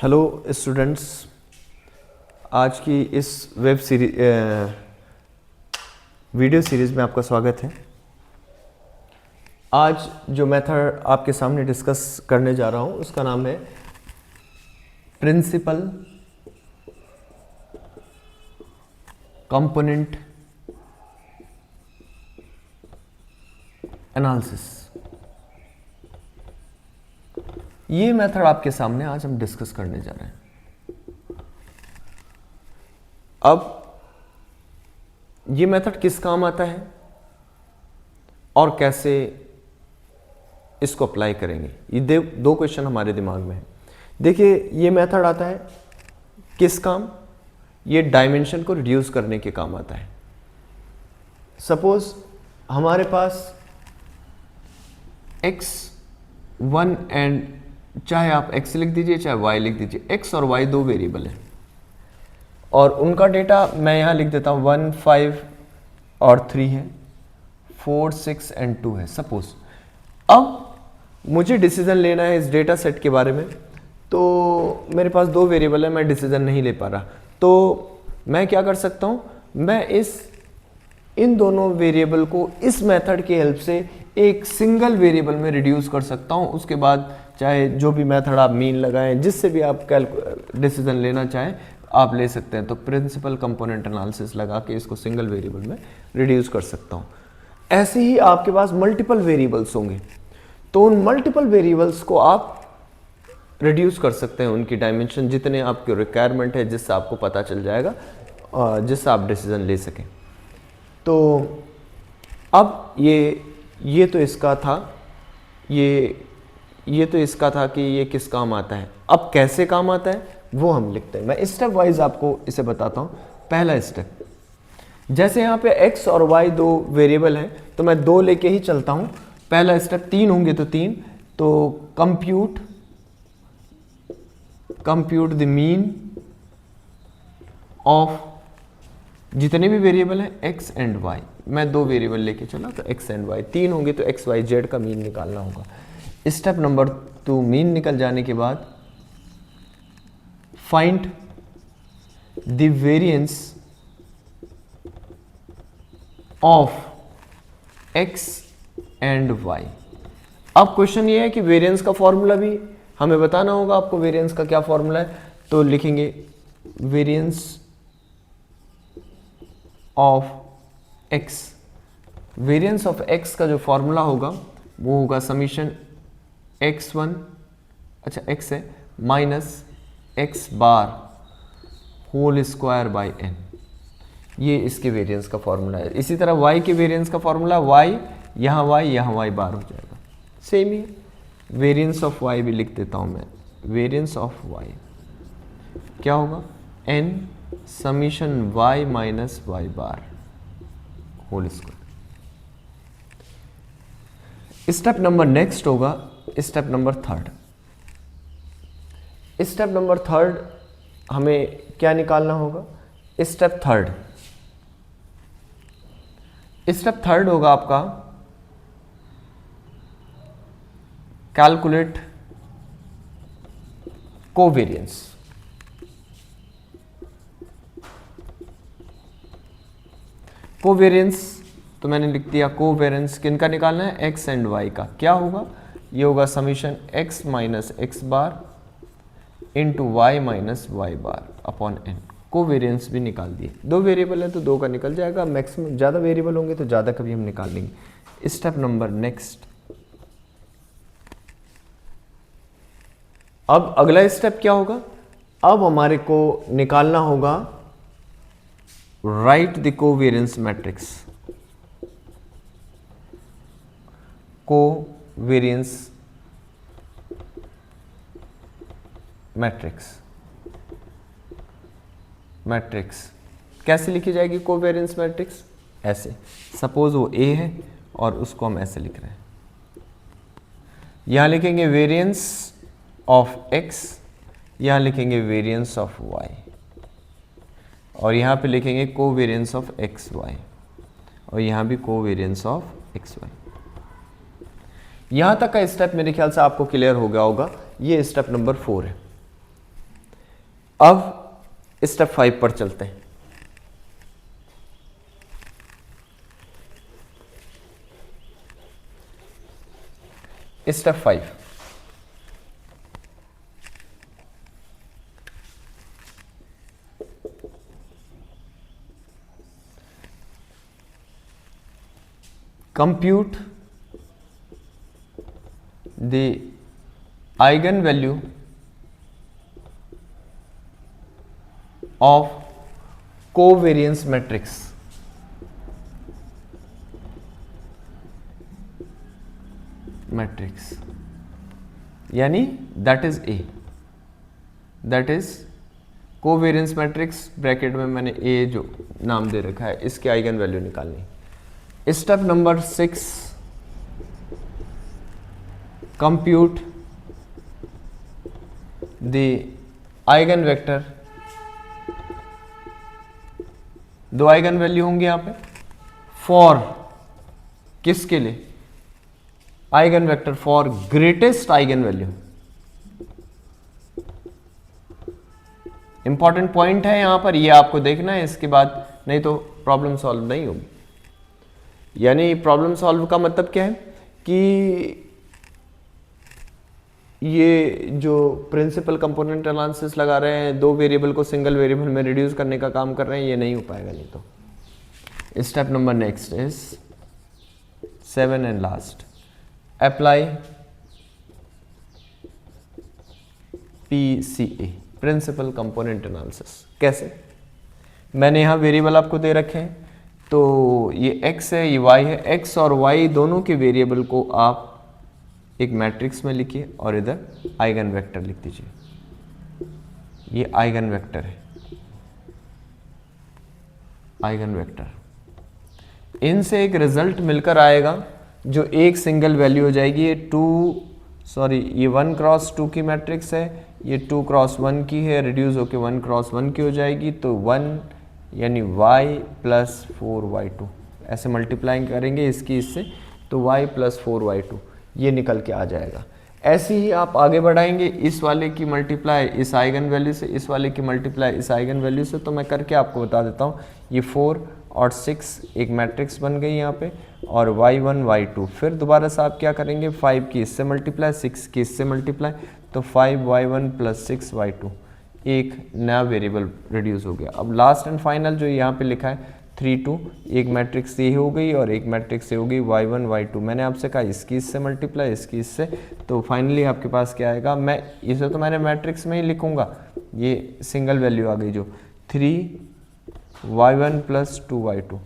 Hello students, आज की इस वीडियो सीरीज़ में आपका स्वागत है। आज जो मेथड आपके सामने डिस्कस करने जा रहा हूँ उसका नाम है प्रिंसिपल कंपोनेंट एनालिसिस। ये मेथड आपके सामने आज हम डिस्कस करने जा रहे हैं। अब ये मेथड किस काम आता है और कैसे इसको अप्लाई करेंगे, ये दो क्वेश्चन हमारे दिमाग में है। देखिए, ये मेथड आता है किस काम, ये डायमेंशन को रिड्यूस करने के काम आता है। सपोज हमारे पास x1 एंड, चाहे आप x लिख दीजिए चाहे y लिख दीजिए, x और y दो वेरिएबल हैं और उनका डेटा मैं यहाँ लिख देता हूँ 1, 5 और 3 है, 4, 6 एंड 2 है सपोज। अब मुझे डिसीजन लेना है इस डेटा सेट के बारे में, तो मेरे पास दो वेरिएबल है, मैं डिसीजन नहीं ले पा रहा, तो मैं क्या कर सकता हूँ, मैं इन दोनों वेरिएबल को इस मेथड की हेल्प से एक सिंगल वेरिएबल में रिड्यूस कर सकता हूँ। उसके बाद चाहे जो भी मेथड आप मीन लगाएं, जिससे भी आप डिसीजन लेना चाहें आप ले सकते हैं। तो प्रिंसिपल कंपोनेंट एनालिसिस लगा के इसको सिंगल वेरिएबल में रिड्यूस कर सकता हूँ। ऐसे ही आपके पास मल्टीपल वेरिएबल्स होंगे, तो उन मल्टीपल वेरिएबल्स को आप रिड्यूस कर सकते हैं, उनकी डायमेंशन जितने आपके रिक्वायरमेंट है, जिससे आपको पता चल जाएगा, जिससे आप डिसीजन ले सकें। तो अब ये तो इसका था, ये तो इसका था कि ये किस काम आता है। अब कैसे काम आता है वो हम लिखते हैं। मैं स्टेप वाइज आपको इसे बताता हूँ। पहला स्टेप, जैसे यहाँ पे x और y दो वेरिएबल हैं, तो मैं दो लेके ही चलता हूँ। पहला स्टेप 3 होंगे तो 3, तो कंप्यूट द मीन ऑफ जितने भी वेरिएबल हैं x एंड y। मैं दो वेरिएबल लेके चला तो x एंड y, 3 होंगे तो x, y, z का मीन निकालना होगा। स्टेप नंबर 2, मीन निकल जाने के बाद find the variance of x and y। अब क्वेश्चन ये है कि वेरिएंस का फॉर्मूला भी हमें बताना होगा आपको। वेरिएंस का क्या फॉर्मूला है, तो लिखेंगे variance of x। Variance of x का जो फॉर्मूला होगा वो होगा समीशन x1, अच्छा x है, minus x bar whole square by n। ये इसके वेरिएंस का फॉर्मूला है। इसी तरह y के वेरिएंस का फॉर्मूला y, यहाँ y बार हो जाएगा, same he. Variance of y भी लिख देता हूँ मैं। वेरिएंस ऑफ y क्या होगा, n summation y minus y bar whole square. Step number next होगा स्टेप नंबर 3। स्टेप नंबर 3 हमें क्या निकालना होगा, स्टेप 3 होगा आपका कैलकुलेट कोवेरिएंस। कोवेरिएंस तो मैंने लिख दिया, कोवेरिएंस किनका निकालना है, x एंड y का। क्या होगा, ये होगा summation x minus x bar into y minus y bar upon n। Covariance भी निकाल दिए। दो वेरिएबल है तो दो का निकल जाएगा, मैक्सिमम ज़्यादा वेरिएबल होंगे तो ज़्यादा का भी हम निकाल लेंगे। स्टेप नंबर नेक्स्ट, अब अगला स्टेप क्या होगा, अब हमारे को निकालना होगा right the covariance matrix. Covariance matrix कैसे लिखी जाएगी कोवेरिएंस मैट्रिक्स, ऐसे। सपोज वो A है और उसको हम ऐसे लिख रहे हैं। यहां लिखेंगे वेरिएंस ऑफ x, यहां लिखेंगे वेरिएंस ऑफ y, और यहाँ पे लिखेंगे कोवेरिएंस ऑफ एक्स वाई, और यहाँ भी कोवेरिएंस ऑफ एक्स वाई। यहाँ तक का स्टेप मेरे ख्याल से आपको क्लियर हो गया होगा। ये स्टेप नंबर 4 है। अब स्टेप 5 पर चलते हैं। Step 5, compute the eigenvalue of covariance matrix यानी that is a, that is covariance matrix, bracket में मैंने ए जो नाम दे रखा है, इसके आइगन वैल्यू निकालनी। Step number 6, compute the eigen vector. दो आइगन वैल्यू होंगे यहां पे, फॉर किसके लिए, eigen vector for greatest eigen value. Important point है यहां पर, ये आपको देखना है, इसके बाद नहीं तो प्रॉब्लम सॉल्व नहीं होगी। यानी प्रॉब्लम सॉल्व का मतलब क्या है कि ये जो प्रिंसिपल कंपोनेंट एनालिसिस लगा रहे हैं, दो वेरिएबल को सिंगल वेरिएबल में रिड्यूस करने का काम कर रहे हैं, ये नहीं हो पाएगा नहीं तो। Step number next is 7 and last, apply PCA, principal component analysis. कैसे, मैंने यहाँ वेरिएबल आपको दे रखे हैं, तो ये x है, ये y है, x और y दोनों के वेरिएबल को आप एक मैट्रिक्स में लिखिए और इधर आइगन वेक्टर लिख दीजिए। ये आइगन वेक्टर है, आइगन वेक्टर। इनसे एक रिजल्ट मिलकर आएगा जो एक सिंगल वैल्यू हो जाएगी। ये 1 क्रॉस 2 की मैट्रिक्स है, ये 2 क्रॉस 1 की है, रिड्यूस होके 1 क्रॉस 1 की हो जाएगी। तो 1 यानी y प्लस 4y2, ऐसे मल्टीप्लाइंग करेंगे इसकी इससे, तो y प्लस 4y2 ये निकल के आ जाएगा। ऐसे ही आप आगे बढ़ाएंगे, इस वाले की मल्टीप्लाई इस आइगन वैल्यू से, इस वाले की मल्टीप्लाई इस आइगन वैल्यू से। तो मैं करके आपको बता देता हूँ, ये 4 और 6 एक मैट्रिक्स बन गई यहाँ पे, और y1 y2। फिर दोबारा से आप क्या करेंगे, 5 की इससे मल्टीप्लाई, 6 की इससे मल्टीप्लाई, तो 5y1 प्लस 6y2 एक नया वेरिएबल रिड्यूस हो गया। अब लास्ट एंड फाइनल जो यहाँ पे लिखा है 3 2, एक मैट्रिक्स ये हो गई और एक मैट्रिक्स ये हो गई y1 y2। मैंने आपसे कहा इसकी इससे मल्टीप्लाई, इसकी इससे, तो फाइनली आपके पास क्या आएगा, मैं इसे तो मैंने मैट्रिक्स में ही लिखूंगा, ये सिंगल वैल्यू आ गई जो 3y1 प्लस 2y2।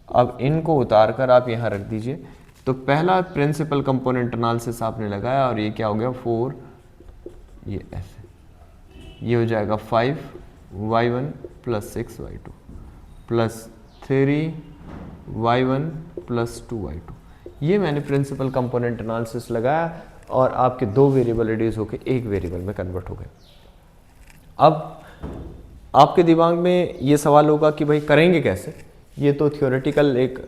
अब इनको उतार कर आप यहाँ रख दीजिए, तो पहला प्रिंसिपल कंपोनेंट एनालिसिस आपने लगाया और ये क्या हो गया 4, ये ऐसे, ये हो जाएगा 5y1 plus 6y2 plus 3y1 plus 2y2। ये मैंने प्रिंसिपल कंपोनेंट एनालिसिस लगाया और आपके दो वेरिएबल रिड्यूस होकर एक वेरिएबल में कन्वर्ट हो गए। अब आपके दिमाग में ये सवाल होगा कि भाई करेंगे कैसे, ये तो थियोरेटिकल एक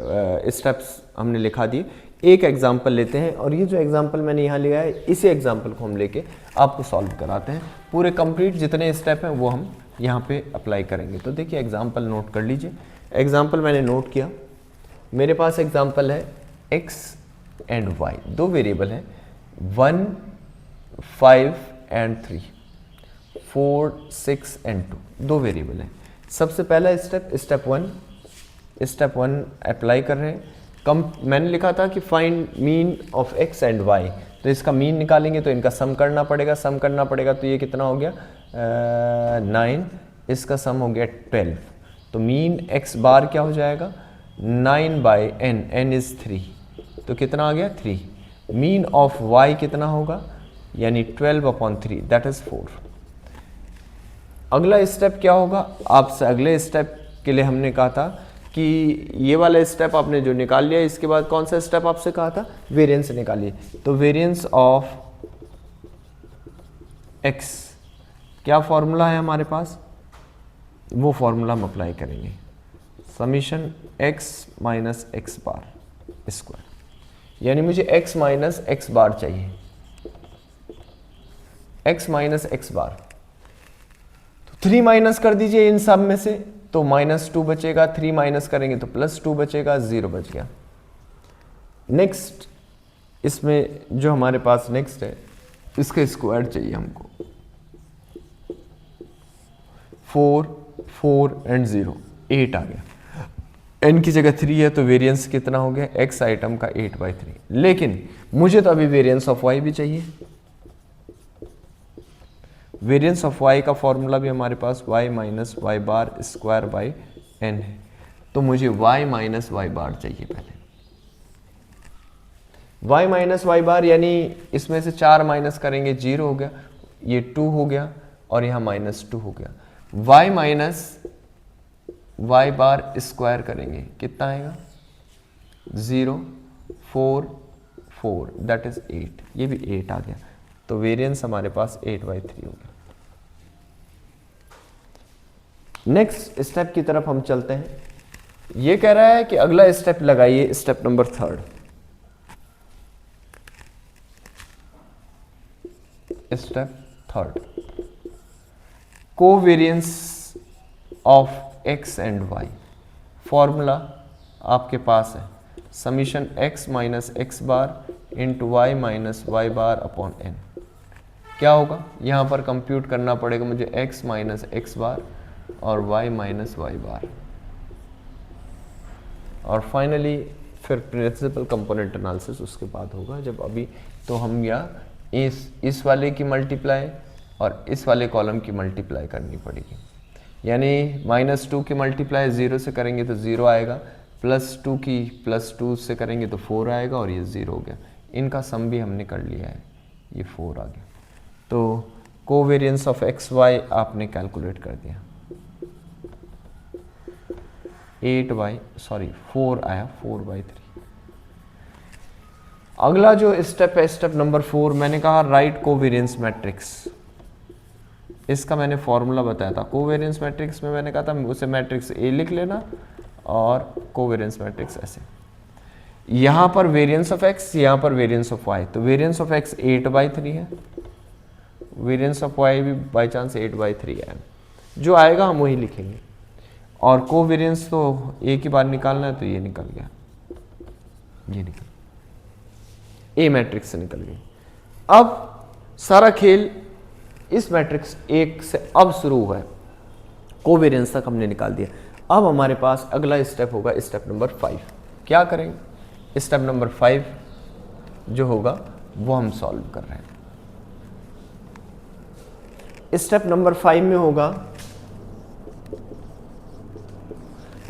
स्टेप्स हमने लिखा दिए। एक एग्जाम्पल लेते हैं और ये जो एग्जाम्पल मैंने यहाँ लिया है, इसी एग्जाम्पल को हम लेके आपको सॉल्व कराते हैं। पूरे कंप्लीट जितने स्टेप हैं वो हम यहाँ पे अप्लाई करेंगे। तो देखिए एग्जाम्पल नोट कर लीजिए। एग्जाम्पल मैंने नोट किया, मेरे पास एग्जाम्पल है x एंड y, दो वेरिएबल हैं, 1 5 एंड 3, 4 6 एंड 2, दो वेरिएबल हैं। सबसे पहला स्टेप 1 अप्लाई कर रहे हैं। मैंने लिखा था कि find mean of x and y, तो इसका मीन निकालेंगे तो इनका सम करना पड़ेगा, तो ये कितना हो गया 9, इसका सम हो गया 12। तो मीन x बार क्या हो जाएगा 9 बाई n इज 3, तो कितना आ गया 3। मीन ऑफ y कितना होगा, यानी 12/3, दैट इज 4। अगला स्टेप क्या होगा, आपसे अगले स्टेप के लिए हमने कहा था कि ये वाला स्टेप आपने जो निकाल लिया, इसके बाद कौन सा स्टेप आपसे कहा था, वेरिएंस निकालिए। तो वेरिएंस ऑफ x, क्या फॉर्मूला है हमारे पास, वो फॉर्मूला हम अप्लाई करेंगे, summation x minus X bar square, यानी मुझे x माइनस एक्स बार चाहिए, x माइनस एक्स बार। तो 3 माइनस कर दीजिए इन सब में से, तो -2 बचेगा, 3 माइनस करेंगे तो +2 बचेगा, 0 बच गया। नेक्स्ट इसमें जो हमारे पास नेक्स्ट है, इसका स्क्वायर चाहिए हमको। 4 4 एंड 0 8 आ गया। n की जगह 3 है तो वेरिएंस कितना हो गया, x आइटम का 8/3। लेकिन मुझे तो अभी वेरिएंस ऑफ y भी चाहिए। वेरिएंस ऑफ y का फॉर्मूला भी हमारे पास y minus Y bar square by n है, तो मुझे y माइनस वाई बार चाहिए पहले। y माइनस वाई बार यानी इसमें से 4 माइनस करेंगे 0 हो गया, ये 2 हो गया और यहाँ -2 हो गया। y minus Y bar square करेंगे कितना आएगा, 0 4 4 दैट इज 8, ये भी 8 आ गया। तो वेरिएंस हमारे पास 8/3 हो गया। नेक्स्ट स्टेप की तरफ हम चलते हैं। ये कह रहा है कि अगला स्टेप लगाइए, step number 3। Step 3, covariance of x and y। Formula आपके पास है summation x minus X bar into Y minus Y bar upon n। क्या होगा, यहाँ पर कंप्यूट करना पड़ेगा मुझे x माइनस एक्स बार और y माइनस वाई बार, और फाइनली फिर प्रिंसिपल कंपोनेंट एनालिसिस उसके बाद होगा। जब अभी तो हम या इस वाले की मल्टीप्लाई और इस वाले कॉलम की मल्टीप्लाई करनी पड़ेगी, यानी -2 की मल्टीप्लाई 0 से करेंगे तो 0 आएगा, +2 की +2 से करेंगे तो 4 आएगा और ये 0 हो गया। इनका सम भी हमने कर लिया है, ये 4 आ गया। तो कोवेरिएंस ऑफ एक्स वाई आपने कैलकुलेट कर दिया, 4 आया, 4/3। अगला जो स्टेप है स्टेप नंबर 4, मैंने कहा राइट कोवेरिएंस मैट्रिक्स। इसका मैंने फॉर्मूला बताया था। कोवेरिएंस मैट्रिक्स में मैंने कहा था उसे मैट्रिक्स ए लिख लेना और कोवेरिएंस मैट्रिक्स ऐसे। यहाँ पर वेरिएंस ऑफ एक्स, यहाँ पर वेरिएंस ऑफ वाई, तो वेरिएंस ऑफ एक्स 8/3 है, वेरिएंस ऑफ वाई भी बाई चांस 8/3 है। जो आएगा हम वही लिखेंगे, और कोवेरिएंस तो ए की बार निकालना है तो ये निकल गया, ये निकल ए मैट्रिक्स से निकल गई। अब सारा खेल इस मैट्रिक्स 1 से अब शुरू हुआ है, कोवेरिएंस तक हमने निकाल दिया। अब हमारे पास अगला स्टेप होगा स्टेप नंबर 5। क्या करेंगे, स्टेप नंबर 5 जो होगा वो हम सॉल्व कर रहे हैं। स्टेप नंबर 5 में होगा,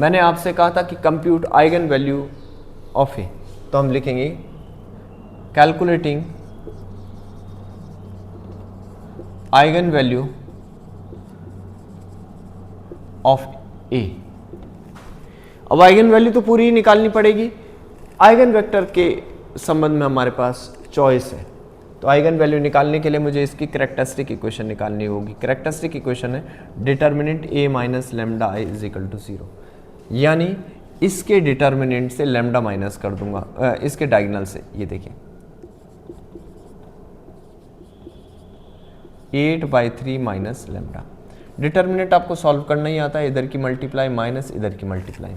मैंने आपसे कहा था कि कंप्यूट आइगन वैल्यू ऑफ ए, तो हम लिखेंगे कैलकुलेटिंग आइगन वैल्यू ऑफ ए। अब आइगन वैल्यू तो पूरी ही निकालनी पड़ेगी। आइगन वेक्टर के संबंध में हमारे पास चॉइस है, तो आइगन वैल्यू निकालने के लिए मुझे इसकी कैरेक्टरिस्टिक इक्वेशन निकालनी होगी। कैरेक्टरिस्टिक इक्वेशन है determinant A minus lambda I is equal to 0, यानी इसके डिटर्मिनेंट से लेमडा माइनस कर दूंगा, इसके डायगोनल से। ये देखिए 8/3 माइनस लेमडा। डिटर्मिनेंट आपको सॉल्व करना ही आता है, इधर की मल्टीप्लाई माइनस इधर की मल्टीप्लाई,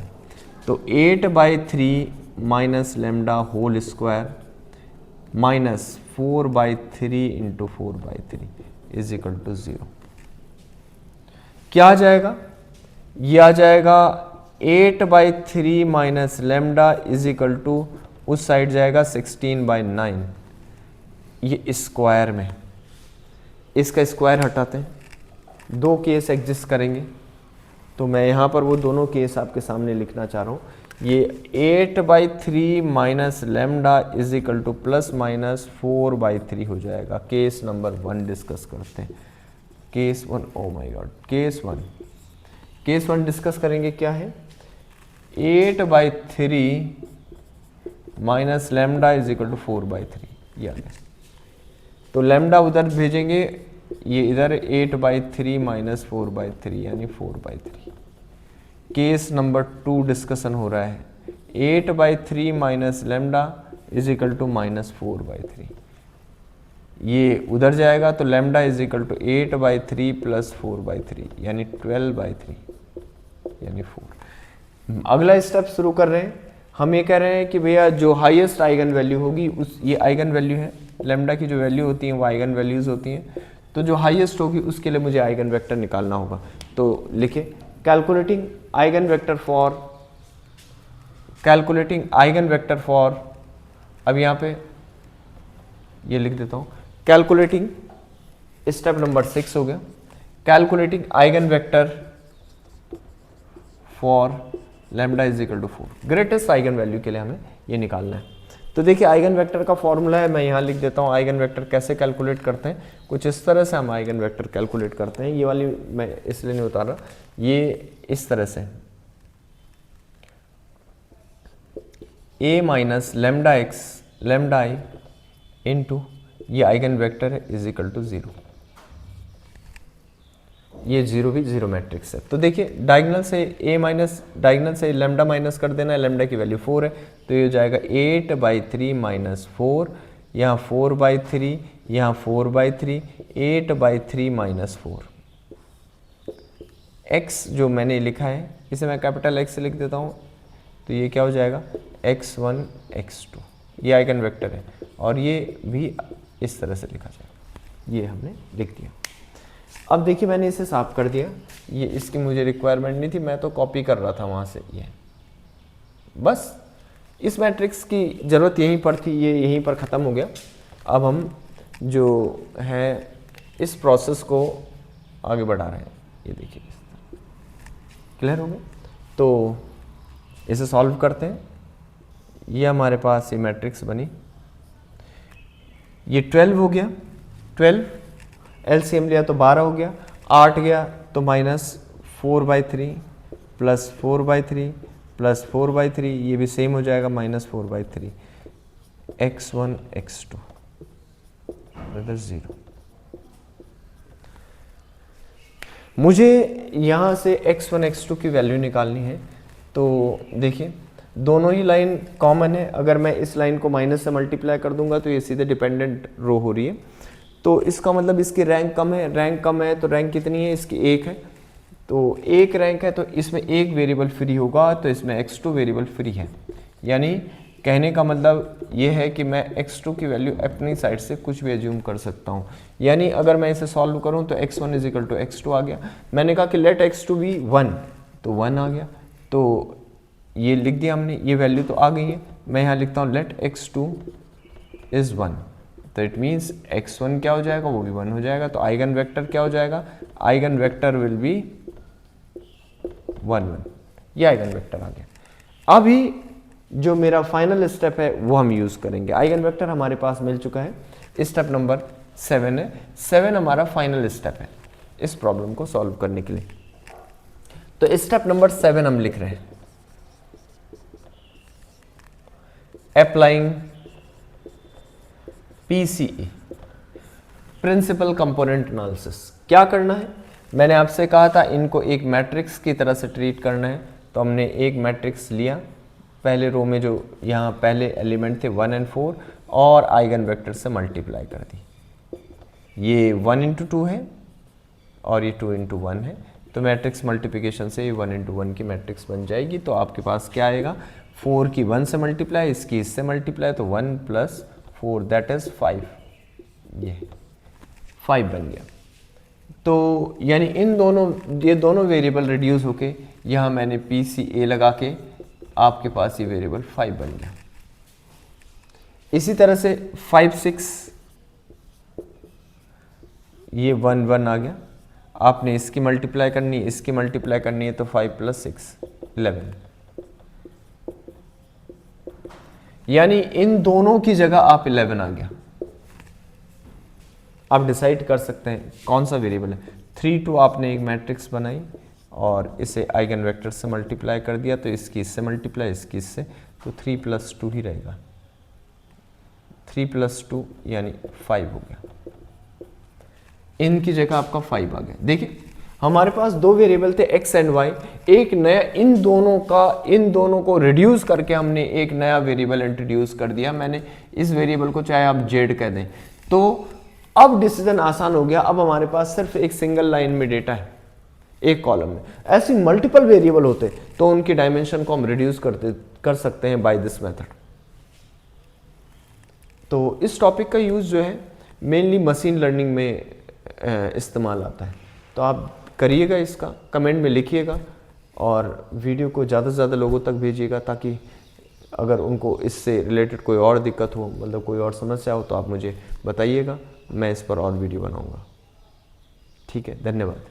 तो 8/3 minus lambda whole square minus 4/3 into 4/3 is equal to 0। क्या आ जाएगा, ये आ जाएगा 8/3 minus lambda is equal to, उस साइड जाएगा 16/9, ये स्क्वायर में, इसका स्क्वायर हटाते हैं, दो केस एग्जिस्ट करेंगे, तो मैं यहाँ पर वो दोनों केस आपके सामने लिखना चाह रहा हूँ। ये 8/3 minus lambda is equal to plus minus 4/3 हो जाएगा। केस नंबर 1 डिस्कस करते हैं। Case 1, oh my god, case 1 discuss करेंगे। क्या है, 8/3 minus lambda is equal to 4/3, ये आ गया। तो लेमडा उधर भेजेंगे, ये इधर 8/3 माइनस 4/3 यानी 4/3। केस नंबर 2 डिस्कशन हो रहा है, 8/3 minus lambda is equal to minus 4/3। ये उधर जाएगा तो lambda is equal to 8/3 plus 4/3 यानी 12/3 यानी 4। अगला स्टेप शुरू कर रहे हैं। हम ये कह रहे हैं कि भैया जो हाईएस्ट आइगन वैल्यू होगी उस, ये आइगन वैल्यू है, लैम्डा की जो वैल्यू होती है वो आइगन वैल्यूज होती हैं, तो जो हाईएस्ट होगी उसके लिए मुझे आइगन वेक्टर निकालना होगा। तो लिखे कैलकुलेटिंग आइगन वेक्टर फॉर अब यहाँ पे ये लिख देता हूँ, कैलकुलेटिंग स्टेप नंबर 6 हो गया, calculating eigen vector for lambda is equal to 4। Greatest eigen value के लिए हमें ये निकालना है। तो देखिए आइगन वेक्टर का फॉर्मूला है, मैं यहाँ लिख देता हूँ। आइगन वेक्टर कैसे कैलकुलेट करते हैं, कुछ इस तरह से हम आइगन वेक्टर कैलकुलेट करते हैं। ये वाली मैं इसलिए नहीं उतार रहा, ये इस तरह से a minus lambda x lambda I into ये आइगन वेक्टर है इज इक्वल टू 0। ये 0 भी 0 मैट्रिक्स है। तो देखिए डायगोनल से a माइनस डायगोनल से लैम्डा माइनस कर देना है, लैम्डा की वैल्यू 4 है तो ये हो जाएगा 8/3 माइनस 4, यहाँ 4/3, यहाँ 4/3, 8/3 माइनस 4। x जो मैंने लिखा है इसे मैं कैपिटल X से लिख देता हूँ, तो ये क्या हो जाएगा x1 x2, ये आइगन वेक्टर है और ये भी इस तरह से लिखा जाएगा। ये हमने लिख दिया। अब देखिए मैंने इसे साफ कर दिया, ये इसकी मुझे रिक्वायरमेंट नहीं थी, मैं तो कॉपी कर रहा था वहाँ से। ये बस इस मैट्रिक्स की ज़रूरत यहीं पर थी, ये यहीं पर ख़त्म हो गया। अब हम जो है इस प्रोसेस को आगे बढ़ा रहे हैं। ये देखिए क्लियर हो गया। तो इसे सॉल्व करते हैं। ये हमारे पास ये मैट्रिक्स बनी, ये 12 हो गया, 12 एलसीएम लिया तो 12 हो गया, 8 गया तो माइनस 4/3 प्लस 4/3 प्लस 4/3, ये भी सेम हो जाएगा माइनस 4/3, x1 x2 0। मुझे यहाँ से x1 x2 की वैल्यू निकालनी है। तो देखिए दोनों ही लाइन कॉमन है, अगर मैं इस लाइन को माइनस से मल्टीप्लाई कर दूंगा तो ये सीधे डिपेंडेंट रो हो रही है, तो इसका मतलब इसकी रैंक कम है। रैंक कम है तो रैंक कितनी है इसकी, 1 है। तो 1 रैंक है तो इसमें एक वेरिएबल फ्री होगा, तो इसमें x2 वेरिएबल फ्री है। यानी कहने का मतलब ये है कि मैं x2 की वैल्यू अपनी साइड से कुछ भी एज्यूम कर सकता हूँ। यानी अगर मैं इसे सॉल्व करूँ तो x1 is equal to x2 आ गया। मैंने कहा कि लेट x2 भी 1, तो 1 आ गया, तो ये लिख दिया हमने, ये वैल्यू तो आ गई है। मैं यहाँ लिखता हूँ लेट x2 इज 1, तो इट मीन्स x1 क्या हो जाएगा, वो भी 1 हो जाएगा। तो आइगन वेक्टर क्या हो जाएगा, आइगन वेक्टर विल बी 1 1, ये आइगन वेक्टर आ गया। अभी जो मेरा फाइनल स्टेप है वो हम यूज करेंगे। आइगन वेक्टर हमारे पास मिल चुका है, स्टेप नंबर 7 है। 7 हमारा फाइनल स्टेप है इस प्रॉब्लम को सॉल्व करने के लिए। तो स्टेप नंबर 7 हम लिख रहे हैं, applying PCA principal component analysis. क्या करना है, मैंने आपसे कहा था इनको एक मैट्रिक्स की तरह से ट्रीट करना है। तो हमने एक मैट्रिक्स लिया, पहले रो में जो यहाँ पहले एलिमेंट थे 1 और 4 और आइगन वेक्टर से मल्टीप्लाई कर दी। ये 1 इंटू 2 है और ये 2 इंटू 1 है, तो मैट्रिक्स मल्टीप्लिकेशन से ये 1 इंटू 1 की मैट्रिक्स बन जाएगी। तो आपके पास क्या आएगा, 4 की 1 से मल्टीप्लाई, इसकी इससे मल्टीप्लाई, तो 1 प्लस 4 दैट इज 5, ये 5 बन गया। तो यानी ये दोनों वेरिएबल रिड्यूस होके यहाँ मैंने PCA लगा के आपके पास ये वेरिएबल 5 बन गया। इसी तरह से 5 6 ये 1 1 आ गया, आपने इसकी मल्टीप्लाई करनी है, इसकी मल्टीप्लाई करनी है, तो 5 प्लस 6 11। यानी इन दोनों की जगह आप 11 आ गया। आप डिसाइड कर सकते हैं कौन सा वेरिएबल है। 3 2 आपने एक मैट्रिक्स बनाई और इसे आइगन वेक्टर से मल्टीप्लाई कर दिया, तो इसकी इससे मल्टीप्लाई, इसकी इससे, तो 3 प्लस 2 ही रहेगा। 3 प्लस 2 यानी 5 हो गया। इनकी जगह आपका 5 आ गया। देखिए हमारे पास दो वेरिएबल थे x एंड y, एक नया इन दोनों को रिड्यूस करके हमने एक नया वेरिएबल इंट्रोड्यूस कर दिया। मैंने इस वेरिएबल को चाहे आप z कह दें, तो अब डिसीजन आसान हो गया, अब हमारे पास सिर्फ एक सिंगल लाइन में डेटा है, एक कॉलम में। ऐसी मल्टीपल वेरिएबल होते तो उनकी डायमेंशन को हम रिड्यूस कर सकते हैं बाय दिस मेथड। तो इस टॉपिक का यूज़ जो है मेनली मशीन लर्निंग में इस्तेमाल आता है। तो आप करिएगा, इसका कमेंट में लिखिएगा और वीडियो को ज़्यादा से ज़्यादा लोगों तक भेजिएगा, ताकि अगर उनको इससे रिलेटेड कोई और दिक्कत हो, मतलब कोई और समस्या हो, तो आप मुझे बताइएगा, मैं इस पर और वीडियो बनाऊंगा। ठीक है, धन्यवाद।